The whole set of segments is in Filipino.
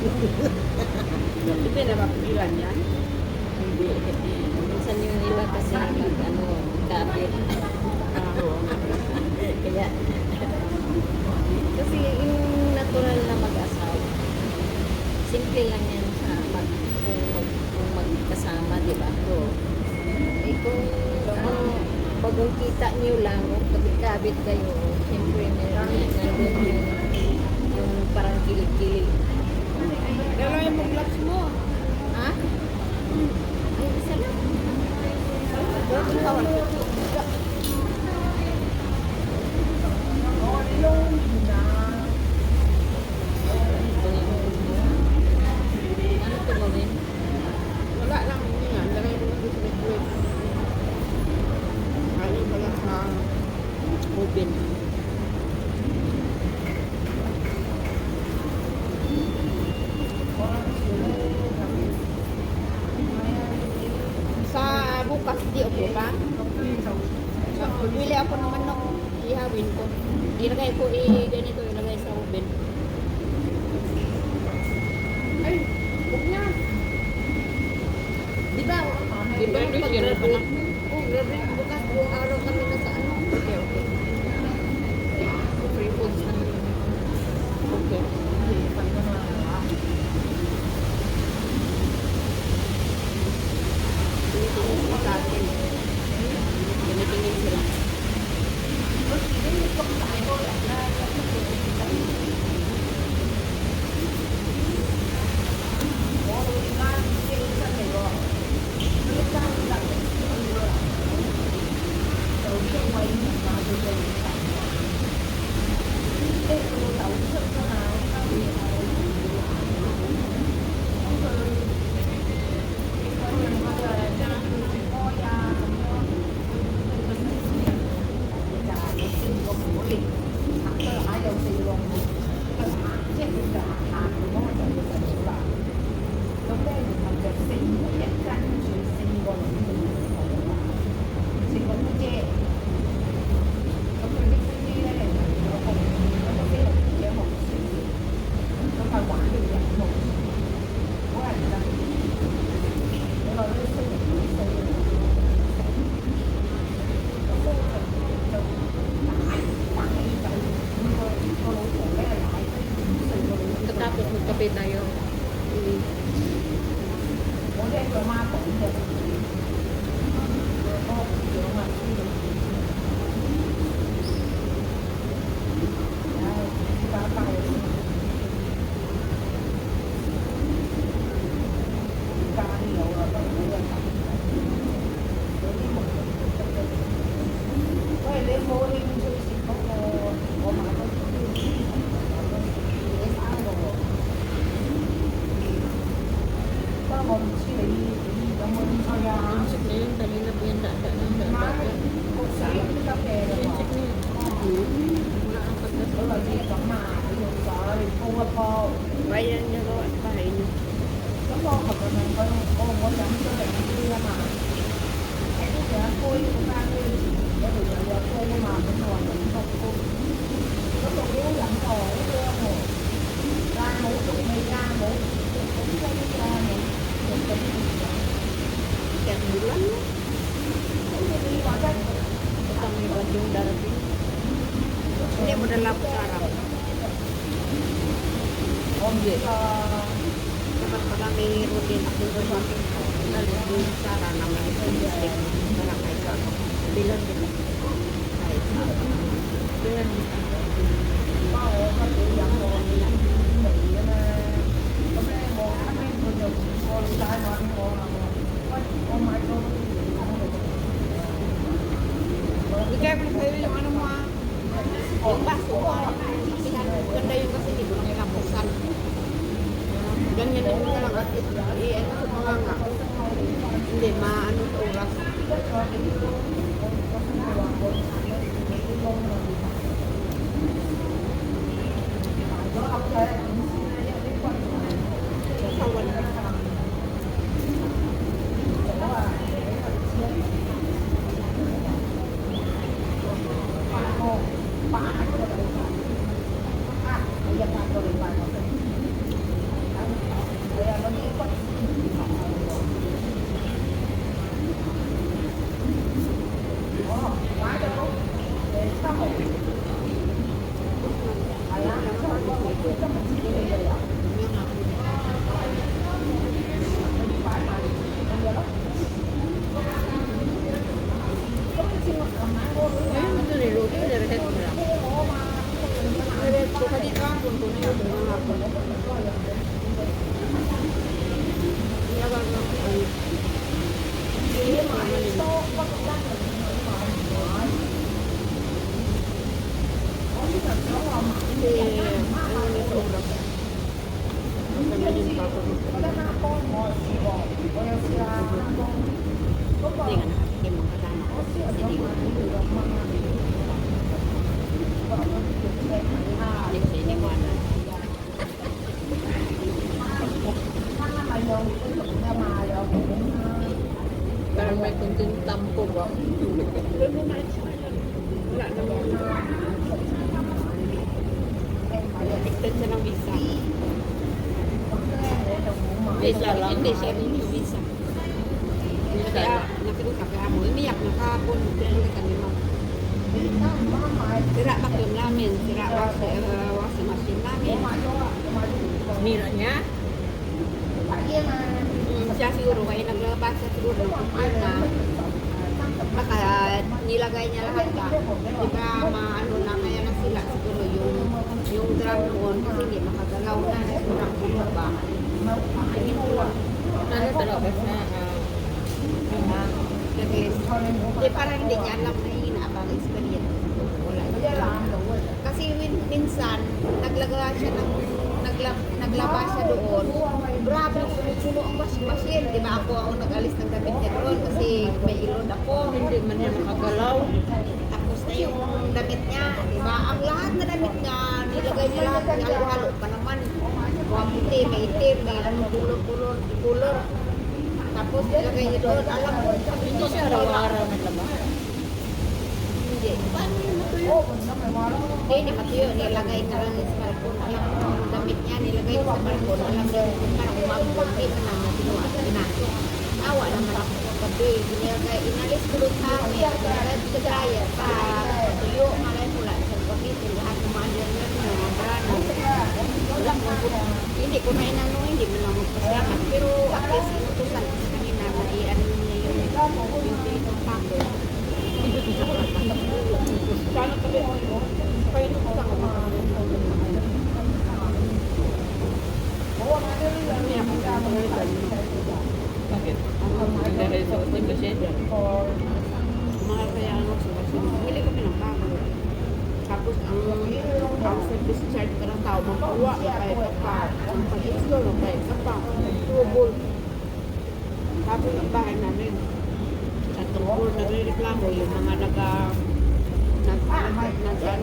Hindi napapigilan yan. Hindi. Minsan yung iba kasi kapit. Oo. Kaya, kasi yung natural na mag-asawa, simple lang yan sa kung magkasama, di ba? Oo. Eh kung bagong kita niyo lang, kung kabit-kabit kayo, siyempre nandun yung parang kilig-kilig. Dalawa yung gloves mo. Ha? Ay, isa lang. Bakit tawag ko? Ano ito gawin? Wala lang yan. Lagay mo lang sa liquid. Kali mo lang sa oven. Sa bukas, di ako ka? Bili ako ng manok. Ihawin ko. Ilagay ko, ganito, ilagay sa oven. Ay, huwag na. Di ba? Di ba Graduate yan, pag-graduate? Oh, graduate. Bukas buong araw kami na sa ano. Okay, okay. Free foods na. Okay. Tinitingin sila sa akin. Tinitingin sila. Pagkatapos magkape tayo. Insik na yun. Kanina po yan. Insik na yun. Wala ang pagkasal. Bayan niya daw at bahay niyo. Kaya bulan mo. Ito may bagyong darating. Hindi mo dala po sa harap. Hindi. Dapat pala may routine ako sa shopping ko. Dali po yung Sara na may stick. Para kay Sara. Bilang din. Bilan dito. Bigay mo kayo yung ano mo ah. Yung baso mo ah. Ganda yung kasi dito ng kapusan. Ganyan din mo lang at i-ano sa mga nga. Hindi, maano sa oras. Sawan. Ayun pa ako. Hindi nga nakatikim ang kasama ko. Kasi di ko iniwanan. Pero may kunting tampo ba? Wala naman. Affected siya ng visa. Visa lang. Hindi siya rin yung visa. Kaya nakiusap kaya mo, umiyak na kahapon. Kaya kanina. Sira ba yung namin? Sira ba sa machine namin? Mira niya? Siya siguro, kaya naglabas siya siguro ng kumana. Baka nilagay niya lahat ba? Di ba maano na kaya na sila siguro yung drum noon kasi hindi makagalaw na. Sobrang kulo ba? Ano talaga na? Di parang hindi niya alam na inaabang experience. Wala niya. Kasi minsan, naglagay siya ng naglabas siya doon. Grabe, sulo ang washing. Di ba ako ang nag-alis ng damit niya doon kasi may ilod ako. Hindi man niya makagalaw. Tapos na yung damit niya, di ba? Ang lahat na damit niya, nilagay niya lahat ng halo-halo pa naman. Mga puti, may itim, may kulor. Tapos nilagay niya doon, alam mo, Hindi siya araw-araw naglabas. hindi. Paano yun matuyo? Hindi matuyo. Nilagay na lang sa balkon. Alam mo, ang damit niya, nilagay sa balkon. Alam mo, parang umabot. Hindi pa naman tinuwa. Pinasok. Awa naman ako sa gabi. Nilagay, inalis ko doon sa amin. Nilagay sa dryer. Sa tuyo, malay mula. Sa gamitin. Lahat ng mga dyan na mga brano. Wala mo po. Hindi ko na inano. Hindi mo na magpasalamat. Pero at least, inutusan ko sa kanina na i-ano niya yung pinitong pako. Sana kami kayo nung sa mga Bakit? Dahil sa uting kasi. mga kaya ano sila bumili kami ng bago. Tapos ang service charge ka ng tao makuha kahit pa ang pag-install kahit pa trouble. Tapos ang bahay namin at tungkol nagre-reklamo yung mga nag-ano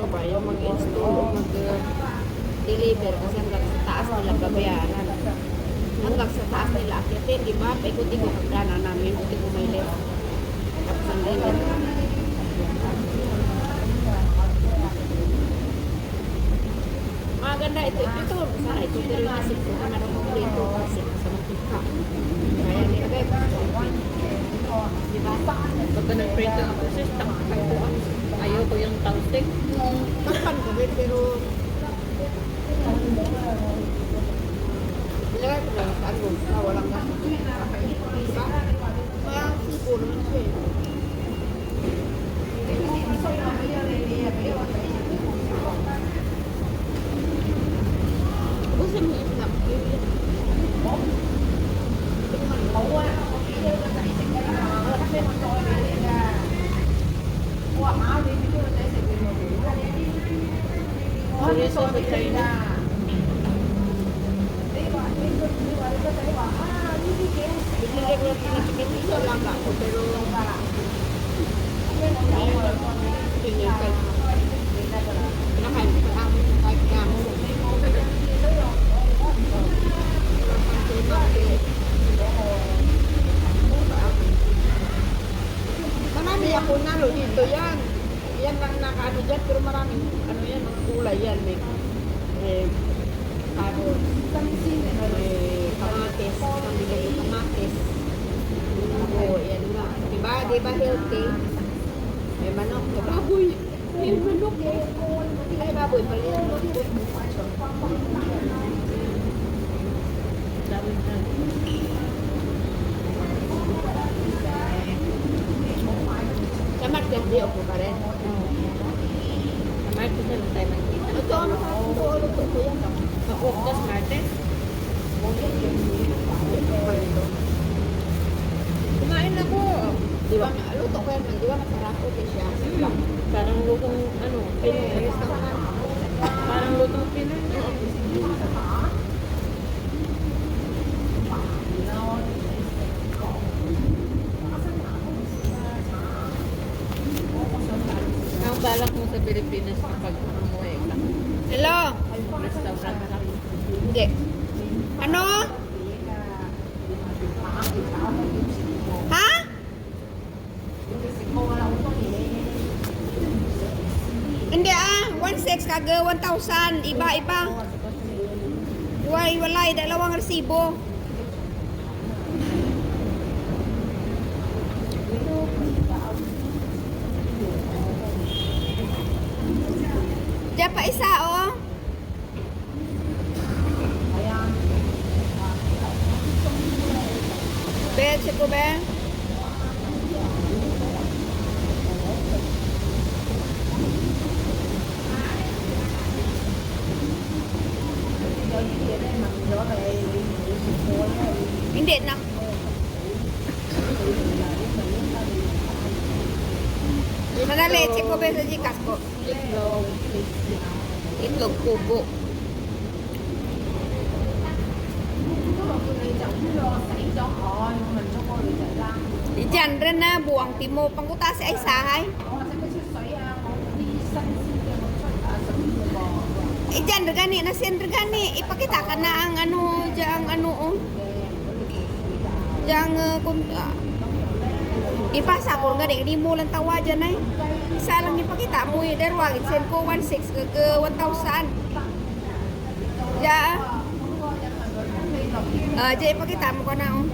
ba yung mag-install o mag-deliver kasi hanggang sa taas nila babayaran. Hanggang sa taas nila akyatin, di ba? Paikutin ko hagdanan namin, buti kumilit. Tapos ang ganyan. Maganda ito. Ito, sana ito. Pero nasip ko na meron kong dito kasi sa matika. Kaya nilagay ko sa open. Di ba? Pagka nag-print ang process, takpan ko ang ayaw ko yung tausig. Takpan ko rin, pero nilagay ko na sa ano, na walang gas. Diba? Kaya sipo naman siya eh. Gusto mo yung snap yun. Seryoso sa China. Binigay ko lang ito lang ako, pero pinakain ko pa kami kahit nga mo. Marami ako nalo dito yan. Yan lang nakaano dyan, pero maraming ano yan, mga kulay yan. May carrots, may kamatis, pamigay yung kamatis. Oo, yan nga. Diba? Diba healthy? May manok, may baboy. May manok eh. May baboy pala yan. Dami na. Sa market, di ako pa rin. Kamay ko sa tayo magkita. Ito, ano ka? Ito, ano ko yan? Sa Octas Martes. Kumain ako. Di ba? Luto ko yan. Di ba? Masarap ko siya. Parang lutong, ano, Pinoy. Parang lutong Pinoy. 1,600 kaga 1,000. Iba-iba. Walay, dalawang resibo. Diyan pa isa, oh. Ben, check ko, Ben. Hindi na. Madali, check ko, Ben, sa Gcash ko. Itlog pugo. Diyan rin na, buwang timo. Pangkutasi ay sahay. Diyan rin gani, nasin rin gani. Ipakita ka na ang ano, diyang ano, oh. Diyang, ipasa ko nga di mo lang tawa dyan ay. Isa lang ipakita mo yung derwagin. Send ko 1,600 ke 1,000. Diyan. Diyan ipakita mo ko na, oh.